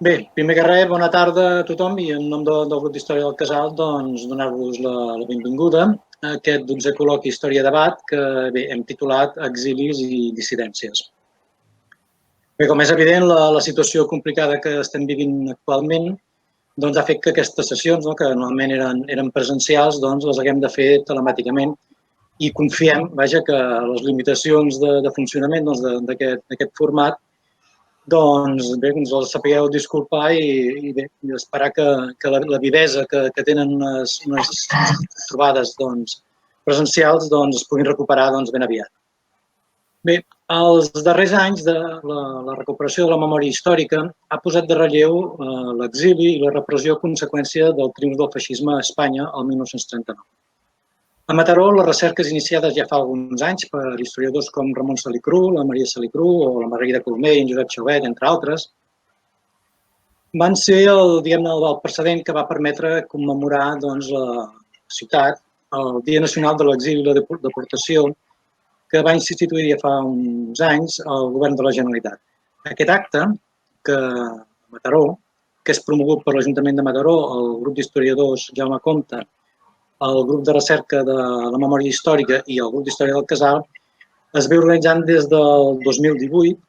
Bé, primer que res, bona tarda a tothom i en nom del grup d'Història del Casal donar-vos la benvinguda a aquest 12è col·loqui Història Debat que hem titulat Exilis i dissidències. Bé, com és evident, la situació complicada que estem vivint actualment ha fet que aquestes sessions, que normalment eren presencials, les haguem de fer telemàticament i confiem que les limitacions de funcionament d'aquest format ens els sapigueu disculpar i esperar que la vivesa que tenen unes trobades presencials es puguin recuperar ben aviat. Bé, els darrers anys la recuperació de la memòria històrica ha posat de relleu l'exili i la repressió a conseqüència del triomf del feixisme a Espanya el 1939. A Mataró, les recerques iniciades ja fa alguns anys per historiadors com Ramon Salicrú, la Maria Salicrú o la Margarida Colomer i en Josep Xaubet, entre altres, van ser el precedent que va permetre commemorar la ciutat el Dia Nacional de l'Exili i la Deportació que va instituir ja fa uns anys el govern de la Generalitat. Aquest acte, que a Mataró, que és promogut per l'Ajuntament de Mataró, el grup d'historiadors Jaume Comte, el grup de recerca de la memòria històrica i el grup d'història del Casal, es ve organitzant des del 2018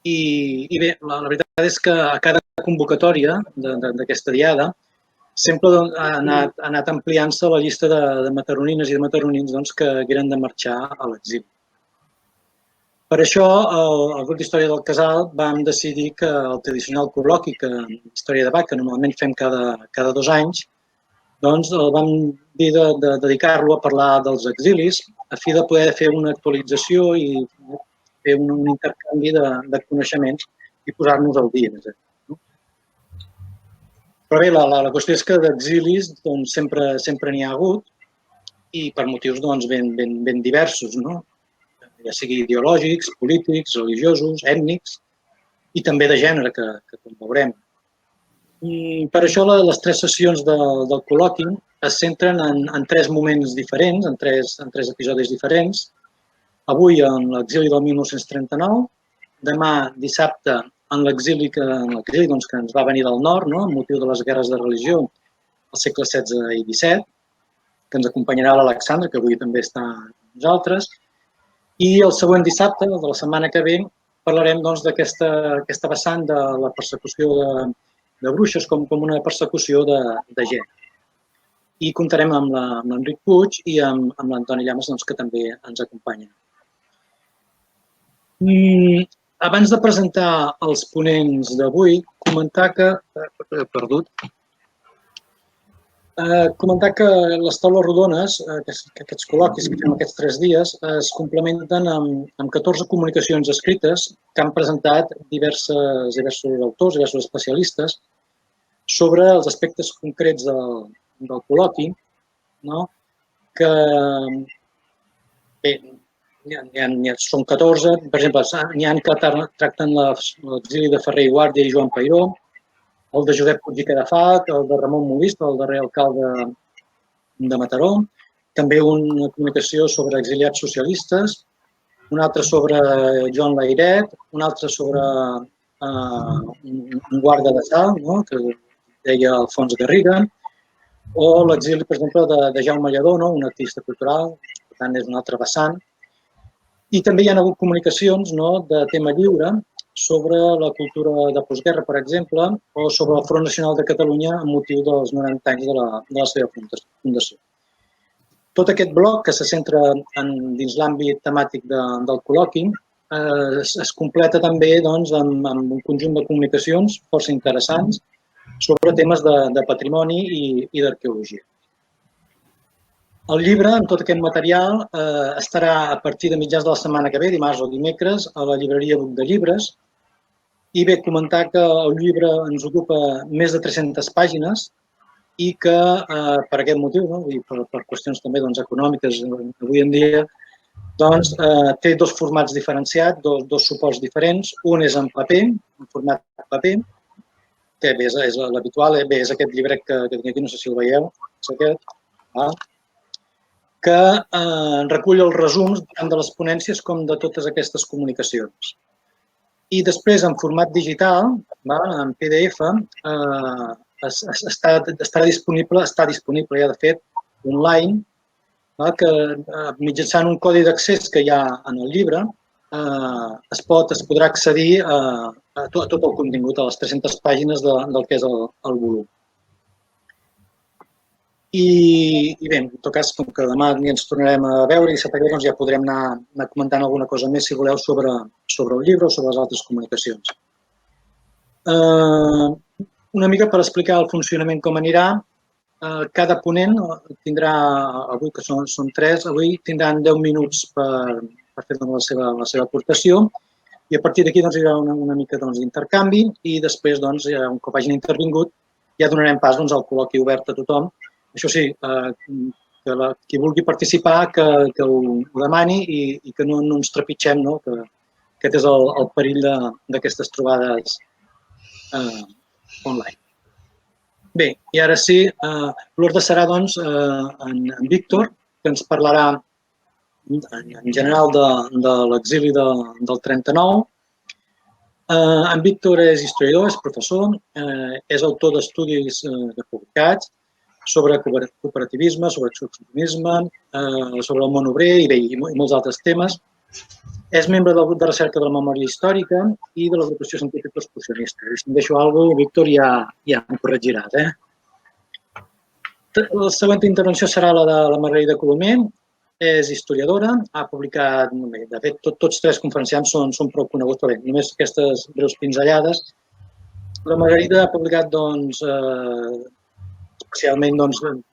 i bé, la veritat és que a cada convocatòria d'aquesta diada sempre ha anat ampliant-se la llista de mataronines i de mataronins que hagueren de marxar a l'exili. Per això, el grup d'Història del Casal vam decidir que el tradicional col·loqui Història de Debat, que normalment fem cada 2 anys, el vam dir de dedicar-lo a parlar dels exilis a fi de poder fer una actualització i fer un intercanvi de coneixements i posar-nos al dia. Però bé, la qüestió és que d'exilis sempre n'hi ha hagut i per motius ben diversos, ja sigui ideològics, polítics, religiosos, ètnics i també de gènere, que com veurem. Per això les 3 sessions del col·loqui es centren en 3 moments diferents, en 3 episodis diferents. Avui en l'exili del 1939, demà dissabte en l'exili que ens va venir del nord, amb motiu de les guerres de religió al segle XVI i XVII, que ens acompanyarà l'Alexandre, que avui també està amb nosaltres. I el següent dissabte, el de la setmana que ve, parlarem d'aquesta vessant de la persecució de bruixes com una persecució de gènere. I comptarem amb l'Enric Puig i amb l'Antoni Llamas, que també ens acompanyen. Abans de presentar els ponents d'avui, comentar que les taules rodones, aquests col·loquis que fem aquests 3 dies, es complementen amb 14 comunicacions escrites que han presentat diversos autors, diversos especialistes, sobre els aspectes concrets del col·loqui, que bé, són 14, per exemple, n'hi ha que tracten l'exili de Ferrer i Guàrdia i Joan Peiró, el de Josep Puig i Cadafat, el de Ramon Molist, el darrer alcalde de Mataró, també una comunicació sobre exiliats socialistes, una altra sobre Joan Layret, una altra sobre un guarda de sal, que deia Alfons Garriga, o l'exili, per exemple, de Jaume Lledó, un artista cultural, per tant, és un altre vessant. I també hi ha hagut comunicacions de tema lliure sobre la cultura de postguerra, per exemple, o sobre el Front Nacional de Catalunya amb motiu dels 90 anys de la seva fundació. Tot aquest bloc, que se centra dins l'àmbit temàtic del col·loqui, es completa també amb un conjunt de comunicacions força interessants sobre temes de patrimoni i d'arqueologia. El llibre, amb tot aquest material, estarà a partir de mitjans de la setmana que ve, dimarts o dimecres, a la llibreria Buc de Llibres. I bé, comentar que el llibre ens ocupa més de 300 pàgines i que per aquest motiu, i per qüestions també econòmiques avui en dia, té 2 formats diferenciats, 2 suports diferents. Un és en paper, en format paper, que bé, és l'habitual, és aquest llibret que tinc aquí, no sé si el veieu, és aquest, que recull els resums tant de les ponències com de totes aquestes comunicacions. I després, en format digital, en PDF, està disponible ja, de fet, online, que mitjançant un codi d'accés que hi ha en el llibre es podrà accedir a tot el contingut, a les 300 pàgines del que és el volum. I bé, en tot cas, com que demà ens tornarem a veure i doncs ja podrem anar comentant alguna cosa més, si voleu, sobre el llibre o sobre les altres comunicacions. Una mica per explicar el funcionament com anirà, cada ponent tindrà, avui que són 3, avui tindran 10 minuts per fer la seva aportació i a partir d'aquí hi haurà una mica d'intercanvi i després, un cop hagin intervingut, ja donarem pas al col·loqui obert a tothom. Això sí, qui vulgui participar que ho demani i que no ens trepitgem, que aquest és el perill d'aquestes trobades online. Bé, i ara sí, l'ordre serà en Víctor, que ens parlarà en general de l'exili del 39. En Víctor és historiador, és professor, és autor d'estudis publicats sobre cooperativisme, sobre exclusionisme, sobre el món obrer i molts altres temes. És membre del grup de recerca de la memòria històrica i de l'agrupació científica exclusionista. Si em deixo alguna cosa, Víctor, ja em corregiràs. La següent intervenció serà la de la Margarida Colomer. És historiadora, ha publicat, de fet, tots 3 conferenciants són prou coneguts, però bé, només aquestes breus pinzellades. La Margarida ha publicat, especialment,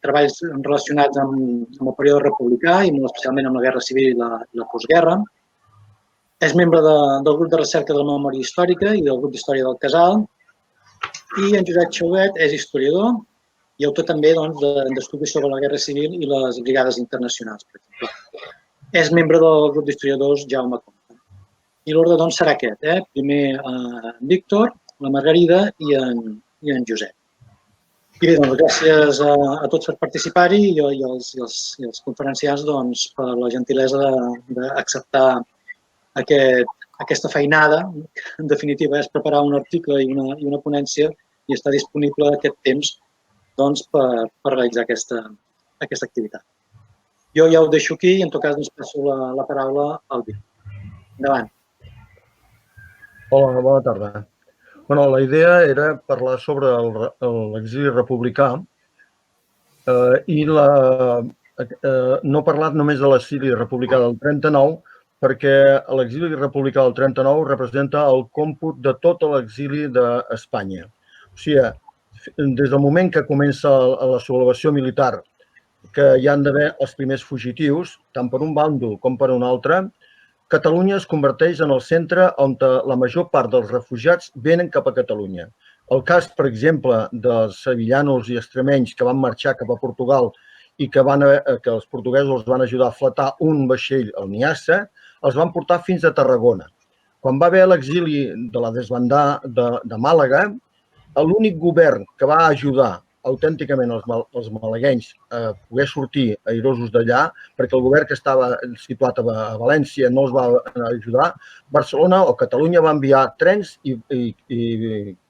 treballs relacionats amb el període republicà i molt especialment amb la Guerra Civil i la postguerra. És membre del grup de recerca de la memòria històrica i del grup d'història del Casal. I en Josep Xauet és historiador i autor també d'estudis sobre la Guerra Civil i les brigades internacionals, per exemple. És membre del grup d'historiadors Jaume Comte. I l'ordre serà aquest. Primer en Víctor, la Margarida i en Josep. I bé, gràcies a tots per participar-hi i els conferenciants per la gentilesa d'acceptar aquesta feinada. En definitiva, és preparar un article i una ponència i està disponible aquest temps per realitzar aquesta activitat. Jo ja ho deixo aquí i en tot cas passo la paraula al Víctor. Endavant. Hola, bona tarda. La idea era parlar sobre l'exili republicà i no parlar només de l'exili republicà del 39, perquè l'exili republicà del 39 representa el còmput de tot l'exili d'Espanya. O sigui, des del moment que comença la sublevació militar, que hi han d'haver els primers fugitius, tant per un bàndol com per un altre, Catalunya es converteix en el centre on la major part dels refugiats venen cap a Catalunya. El cas, per exemple, dels sevillanos i extremenys que van marxar cap a Portugal i que els portuguesos els van ajudar a fletar un vaixell al Niassa, els van portar fins a Tarragona. Quan va haver l'exili de la desbandada de Màlaga, l'únic govern que va ajudar autènticament els malaguenys a poder sortir airosos d'allà, perquè el govern que estava situat a València no els va ajudar, Barcelona o Catalunya va enviar trens i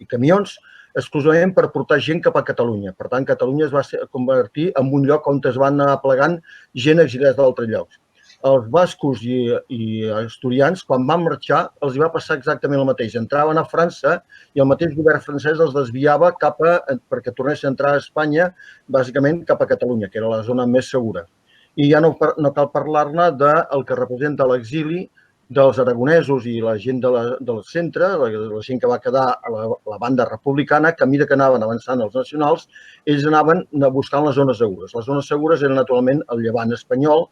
camions exclusivament per portar gent cap a Catalunya. Per tant, Catalunya es va convertir en un lloc on es van anar plegant gent exiliats d'altres llocs. Els bascos i asturians, quan van marxar, els va passar exactament el mateix. Entraven a França i el mateix govern francès els desviava perquè tornessin a entrar a Espanya, bàsicament cap a Catalunya, que era la zona més segura. I ja no cal parlar-ne del que representa l'exili dels aragonesos i la gent del centre, la gent que va quedar a la banda republicana, que a mesura que anaven avançant els nacionals, ells anaven buscant les zones segures. Les zones segures eren, naturalment, el Llevant espanyol,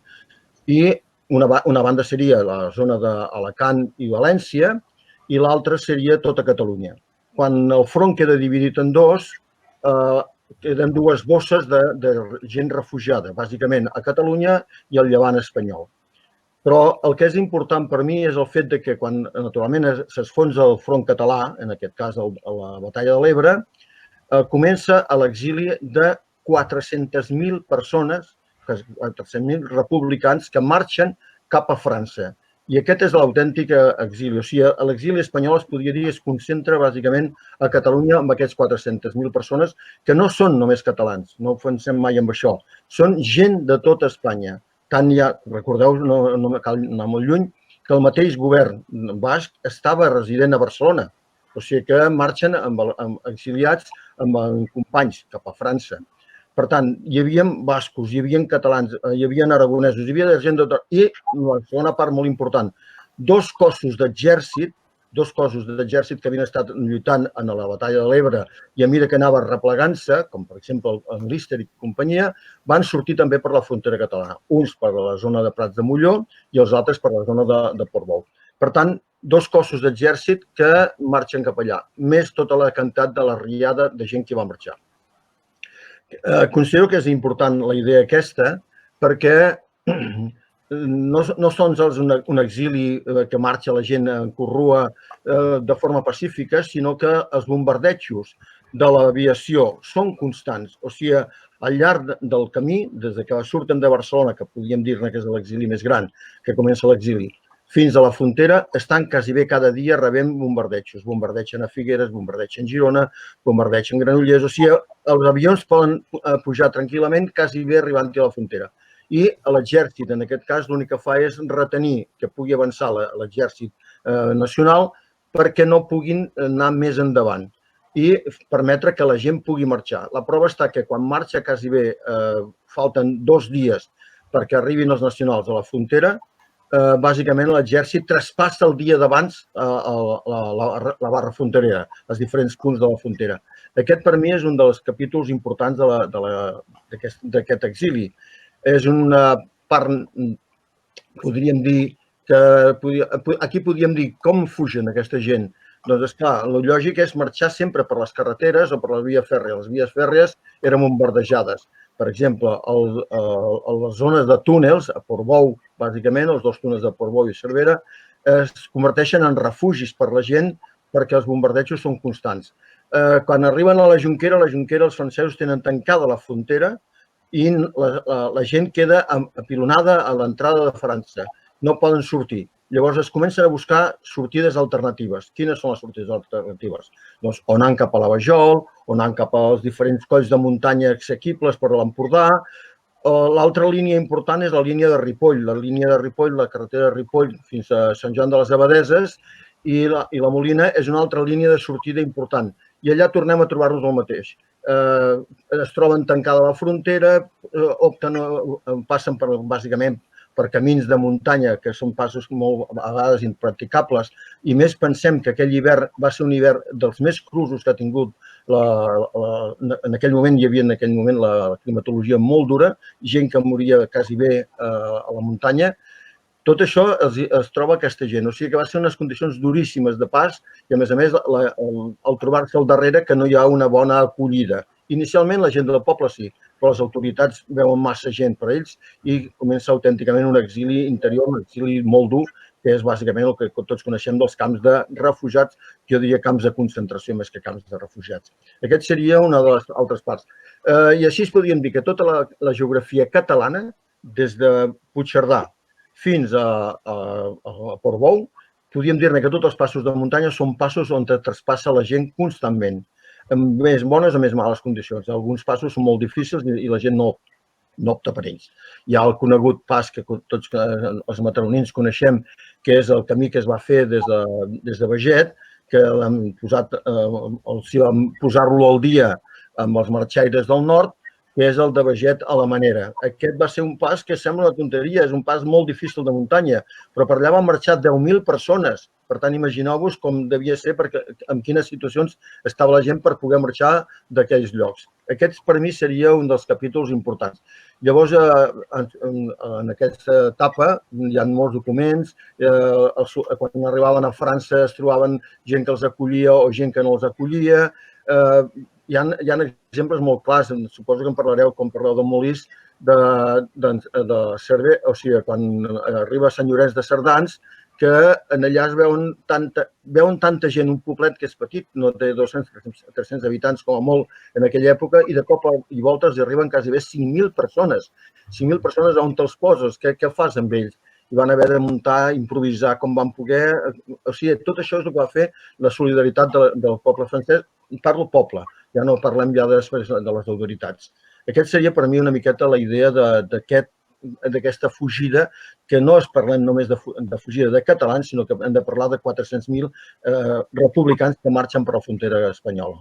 i una banda seria la zona d'Alacant i València i l'altra seria tota Catalunya. Quan el front queda dividit en dos, queden dues bosses de gent refugiada, bàsicament a Catalunya i al Llevant espanyol. Però el que és important per mi és el fet que quan, naturalment, s'esfonsa el front català, en aquest cas a la batalla de l'Ebre, comença l'exili de 400.000 persones, 400.000 republicans que marxen cap a França. I aquest és l'autèntic exili. O sigui, l'exili espanyol es podria dir es concentra bàsicament a Catalunya amb aquests 400.000 persones que no són només catalans, no ho pensem mai amb això. Són gent de tota Espanya. Tant hi ha, recordeu, no cal anar molt lluny, que el mateix govern basc estava resident a Barcelona. O sigui que marxen exiliats amb companys cap a França. Per tant, hi havia bascos, hi havia catalans, hi havia aragonesos, hi havia gent de tot. I la segona part molt important, dos cossos d'exèrcit que havien estat lluitant en la batalla de l'Ebre i a mesura que anava replegant-se, com per exemple en Líster i companyia, van sortir també per la frontera catalana. Uns per la zona de Prats de Molló i els altres per la zona de Portbou. Per tant, dos cossos d'exèrcit que marxen cap allà, més tota la quantitat de la riada de gent que va marxar. Considero que és important la idea aquesta perquè no sols és un exili que marxa la gent en corrua de forma pacífica, sinó que els bombardejos de l'aviació són constants. O sigui, al llarg del camí, des que surten de Barcelona, que podríem dir-ne que és l'exili més gran, que comença l'exili, fins a la frontera, estan quasi bé cada dia rebent bombardejos. Bombardegen a Figueres, bombardegen Girona, bombardegen Granollers. O sigui, els avions poden pujar tranquil·lament quasi bé arribant a la frontera. I l'exèrcit, en aquest cas, l'únic que fa és retenir que pugui avançar l'exèrcit nacional perquè no puguin anar més endavant i permetre que la gent pugui marxar. La prova està que quan marxa quasi bé falten 2 dies perquè arribin els nacionals a la frontera, bàsicament l'exèrcit traspassa el dia d'abans la barra fronterera, els diferents punts de la frontera. Aquest, per mi, és un dels capítols importants d'aquest exili. És una part, podríem dir, aquí podríem dir com fugen aquesta gent. Doncs, esclar, el lògic és marxar sempre per les carreteres o per la via fèrrea. Les vies fèrries eren bombardejades. Per exemple, a les zones de túnels, a Portbou, bàsicament, els 2 túnels de Portbou i Cervera, es converteixen en refugis per la gent perquè els bombardejos són constants. Quan arriben a la Jonquera, els francesos tenen tancada la frontera i la gent queda apilonada a l'entrada de França. No poden sortir. Llavors es comencen a buscar sortides alternatives. Quines són les sortides alternatives? Doncs o anant cap a la Vajol, o anant cap als diferents colls de muntanya assequibles per l'Empordà. L'altra línia important és la línia de Ripoll. La línia de Ripoll, la carretera de Ripoll fins a Sant Joan de les Abadeses i la Molina és una altra línia de sortida important. I allà tornem a trobar-nos el mateix. Es troben tancada la frontera, passen bàsicament per camins de muntanya, que són passos molt a vegades impracticables, i més pensem que aquell hivern va ser un hivern dels més crusos que ha tingut. En aquell moment hi havia la climatologia molt dura, gent que moria quasi bé a la muntanya. Tot això es troba aquesta gent. O sigui que va ser unes condicions duríssimes de pas i, a més, al trobar-se al darrere que no hi ha una bona acollida. Inicialment la gent del poble sí, però les autoritats veuen massa gent per ells i comença autènticament un exili interior, un exili molt dur, que és bàsicament el que tots coneixem dels camps de refugiats, jo diria camps de concentració més que camps de refugiats. Aquest seria una de les altres parts. I així podríem dir que tota la geografia catalana, des de Puigcerdà fins a Portbou, podríem dir-ne que tots els passos de muntanya són passos on traspassa la gent constantment, amb més bones o més males condicions. Alguns passos són molt difícils i la gent no opta per ells. Hi ha el conegut pas que tots els mataronins coneixem, que és el camí que es va fer des de Beget, que vam posar-lo al dia amb els marxaires del nord, que és el de Beget a la Manera. Aquest va ser un pas que sembla una tonteria, és un pas molt difícil de muntanya, però per allà van marxar 10.000 persones. Per tant, imagineu-vos com devia ser, en quines situacions estava la gent per poder marxar d'aquells llocs. Aquest, per mi, seria un dels capítols importants. Llavors, en aquesta etapa hi ha molts documents. Quan arribaven a França es trobaven gent que els acollia o gent que no els acollia. Hi ha exemples molt clars, suposo que en parlareu quan parleu de Molís, de Cervera, o sigui, quan arriba a Sant Llorenç de Cerdans, que allà es veuen tanta gent, un poblet que és petit, no té 200-300 habitants com a molt en aquella època, i de cop i volta els arriben quasi bé 5.000 persones. 5.000 persones on te'ls poses, què fas amb ells? i van haver de muntar, improvisar com van poder. O sigui, tot això és el que va fer la solidaritat del poble francès. Parlo poble, ja no parlem ja després de les autoritats. Aquest seria per mi una miqueta la idea d'aquesta fugida, que no parlem només de fugida de catalans, sinó que hem de parlar de 400.000 republicans que marxen per la frontera espanyola.